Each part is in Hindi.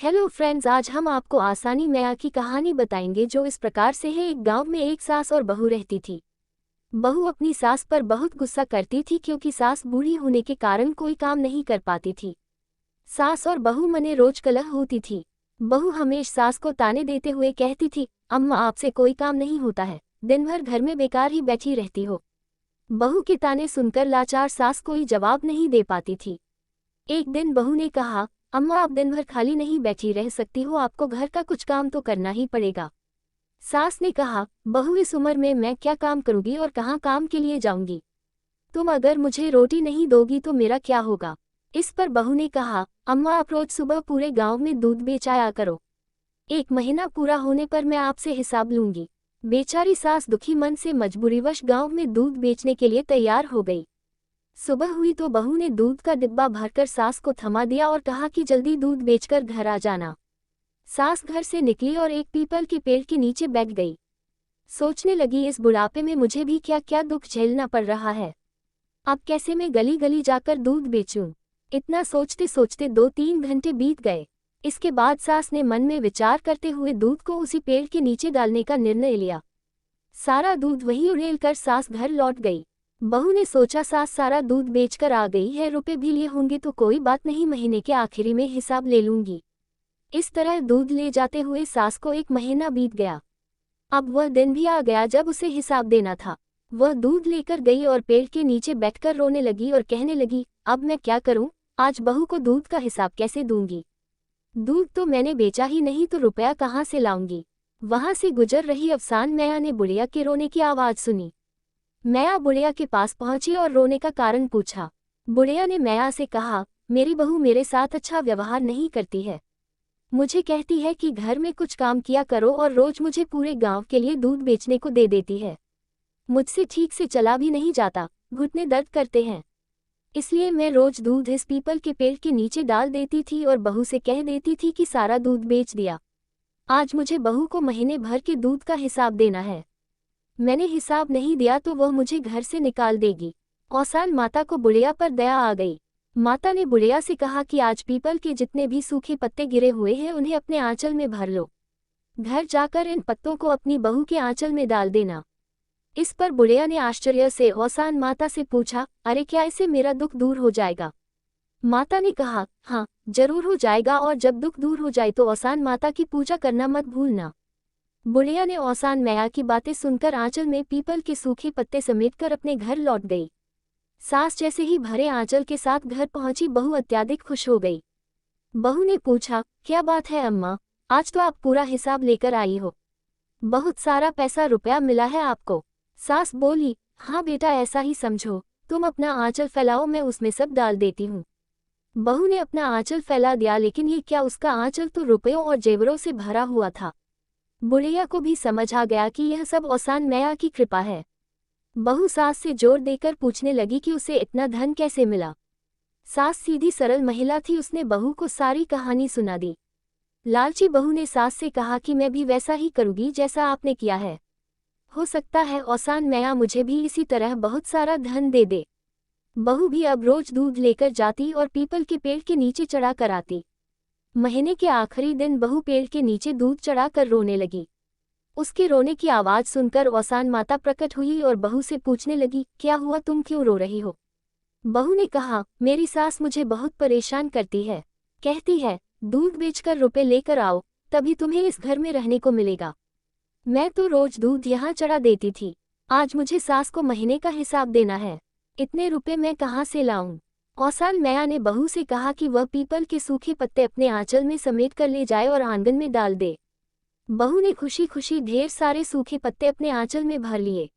हेलो फ्रेंड्स, आज हम आपको आसानी मैया की कहानी बताएंगे जो इस प्रकार से है। एक गांव में एक सास और बहू रहती थी। बहू अपनी सास पर बहुत गुस्सा करती थी क्योंकि सास बूढ़ी होने के कारण कोई काम नहीं कर पाती थी। सास और बहू मने रोज कलह होती थी। बहू हमेशा सास को ताने देते हुए कहती थी, अम्मा आपसे कोई काम नहीं होता है, दिन भर घर में बेकार ही बैठी रहती हो। बहू के ताने सुनकर लाचार सास कोई जवाब नहीं दे पाती थी। एक दिन बहू ने कहा, अम्मा आप दिन भर खाली नहीं बैठी रह सकती हो, आपको घर का कुछ काम तो करना ही पड़ेगा। सास ने कहा, बहू इस उम्र में मैं क्या काम करूंगी और कहाँ काम के लिए जाऊंगी। तुम अगर मुझे रोटी नहीं दोगी तो मेरा क्या होगा। इस पर बहू ने कहा, अम्मा आप रोज सुबह पूरे गांव में दूध बेचाया करो, 1 महीना पूरा होने पर मैं आपसे हिसाब लूंगी। बेचारी सास दुखी मन से मजबूरीवश गांव में दूध बेचने के लिए तैयार हो गई। सुबह हुई तो बहू ने दूध का डिब्बा भरकर सास को थमा दिया और कहा कि जल्दी दूध बेचकर घर आ जाना। सास घर से निकली और एक पीपल के पेड़ के नीचे बैठ गई। सोचने लगी, इस बुढ़ापे में मुझे भी क्या क्या दुख झेलना पड़ रहा है। अब कैसे मैं गली गली जाकर दूध बेचूं। इतना सोचते सोचते 2-3 घंटे बीत गए। इसके बाद सास ने मन में विचार करते हुए दूध को उसी पेड़ के नीचे डालने का निर्णय लिया। सारा दूध वहीं उड़ेल कर सास घर लौट गई। बहू ने सोचा, सास सारा दूध बेचकर आ गई है, रुपए भी लिए होंगे तो कोई बात नहीं, महीने के आखिरी में हिसाब ले लूंगी। इस तरह दूध ले जाते हुए सास को 1 महीना बीत गया। अब वह दिन भी आ गया जब उसे हिसाब देना था। वह दूध लेकर गई और पेड़ के नीचे बैठकर रोने लगी और कहने लगी, अब मैं क्या करूं, आज बहू को दूध का हिसाब कैसे दूंगी। दूध तो मैंने बेचा ही नहीं तो रुपया कहाँ से लाऊंगी। वहां से गुजर रही अफसान मैया ने बुढ़िया के रोने की आवाज सुनी। मैया बुढ़िया के पास पहुंची और रोने का कारण पूछा। बुढ़िया ने मैया से कहा, मेरी बहू मेरे साथ अच्छा व्यवहार नहीं करती है। मुझे कहती है कि घर में कुछ काम किया करो और रोज मुझे पूरे गांव के लिए दूध बेचने को दे देती है। मुझसे ठीक से चला भी नहीं जाता, घुटने दर्द करते हैं। इसलिए मैं रोज दूध इस पीपल के पेड़ के नीचे डाल देती थी और बहू से कह देती थी कि सारा दूध बेच दिया। आज मुझे बहू को महीने भर के दूध का हिसाब देना है। मैंने हिसाब नहीं दिया तो वह मुझे घर से निकाल देगी। औसान माता को बुढ़िया पर दया आ गई। माता ने बुढ़िया से कहा कि आज पीपल के जितने भी सूखे पत्ते गिरे हुए हैं उन्हें अपने आंचल में भर लो। घर जाकर इन पत्तों को अपनी बहू के आंचल में डाल देना। इस पर बुढ़िया ने आश्चर्य से औसान माता से पूछा, अरे क्या इससे मेरा दुख दूर हो जाएगा। माता ने कहा, हाँ जरूर हो जाएगा, और जब दुख दूर हो जाए तो औसान माता की पूजा करना मत भूलना। बुढ़िया ने औसान मैया की बातें सुनकर आंचल में पीपल के सूखे पत्ते समेटकर अपने घर लौट गई। सास जैसे ही भरे आंचल के साथ घर पहुंची, बहू अत्यधिक खुश हो गई। बहू ने पूछा, क्या बात है अम्मा, आज तो आप पूरा हिसाब लेकर आई हो, बहुत सारा पैसा रुपया मिला है आपको। सास बोली, हाँ बेटा ऐसा ही समझो, तुम अपना आंचल फैलाओ, मैं उसमें सब डाल देती हूँ। बहू ने अपना आंचल फैला दिया, लेकिन ये क्या, उसका आंचल तो रुपयों और जेवरों से भरा हुआ था। बुढ़िया को भी समझ आ गया कि यह सब औसान मैया की कृपा है। बहू सास से जोर देकर पूछने लगी कि उसे इतना धन कैसे मिला। सास सीधी सरल महिला थी, उसने बहू को सारी कहानी सुना दी। लालची बहू ने सास से कहा कि मैं भी वैसा ही करूंगी जैसा आपने किया है। हो सकता है औसान मैया मुझे भी इसी तरह बहुत सारा धन दे दे। बहू भी अब रोज दूध लेकर जाती और पीपल के पेड़ के नीचे चढ़ा कर आती। महीने के आखिरी दिन बहू पेड़ के नीचे दूध चढ़ा कर रोने लगी। उसके रोने की आवाज सुनकर औसान माता प्रकट हुई और बहू से पूछने लगी, क्या हुआ, तुम क्यों रो रही हो। बहू ने कहा, मेरी सास मुझे बहुत परेशान करती है, कहती है दूध बेचकर रुपए लेकर आओ, तभी तुम्हें इस घर में रहने को मिलेगा। मैं तो रोज दूध यहाँ चढ़ा देती थी, आज मुझे सास को महीने का हिसाब देना है, इतने रुपए मैं कहाँ से लाऊं। औसान मैया ने बहू से कहा कि वह पीपल के सूखे पत्ते अपने आंचल में समेट कर ले जाए और आंगन में डाल दे। बहू ने खुशी खुशी ढेर सारे सूखे पत्ते अपने आंचल में भर लिए।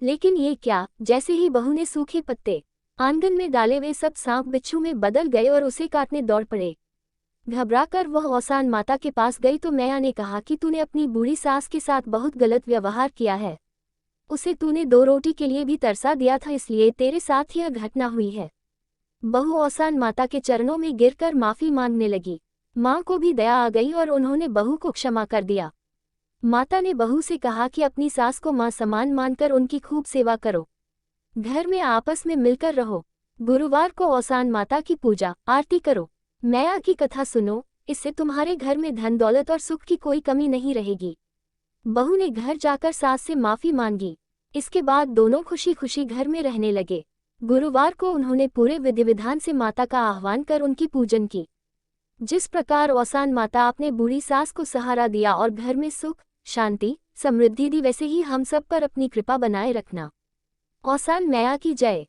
लेकिन ये क्या, जैसे ही बहू ने सूखे पत्ते आंगन में डाले वे सब सांप बिच्छू में बदल गए और उसे काटने दौड़ पड़े। घबराकर वह औसान माता के पास गई तो मैया ने कहा कि तूने अपनी बूढ़ी सास के साथ बहुत गलत व्यवहार किया है। उसे तूने 2 रोटी के लिए भी तरसा दिया था, इसलिए तेरे साथ यह घटना हुई है। बहू औसान माता के चरणों में गिरकर माफी मांगने लगी। माँ को भी दया आ गई और उन्होंने बहू को क्षमा कर दिया। माता ने बहू से कहा कि अपनी सास को माँ समान मानकर उनकी खूब सेवा करो, घर में आपस में मिलकर रहो। गुरुवार को औसान माता की पूजा आरती करो, मैया की कथा सुनो, इससे तुम्हारे घर में धन दौलत और सुख की कोई कमी नहीं रहेगी। बहू ने घर जाकर सास से माफी मांगी। इसके बाद दोनों खुशी खुशी घर में रहने लगे। गुरुवार को उन्होंने पूरे विधि विधान से माता का आह्वान कर उनकी पूजन की। जिस प्रकार औसान माता आपने बूढ़ी सास को सहारा दिया और घर में सुख, शांति, समृद्धि दी, वैसे ही हम सब पर अपनी कृपा बनाए रखना। औसान मैया की जय।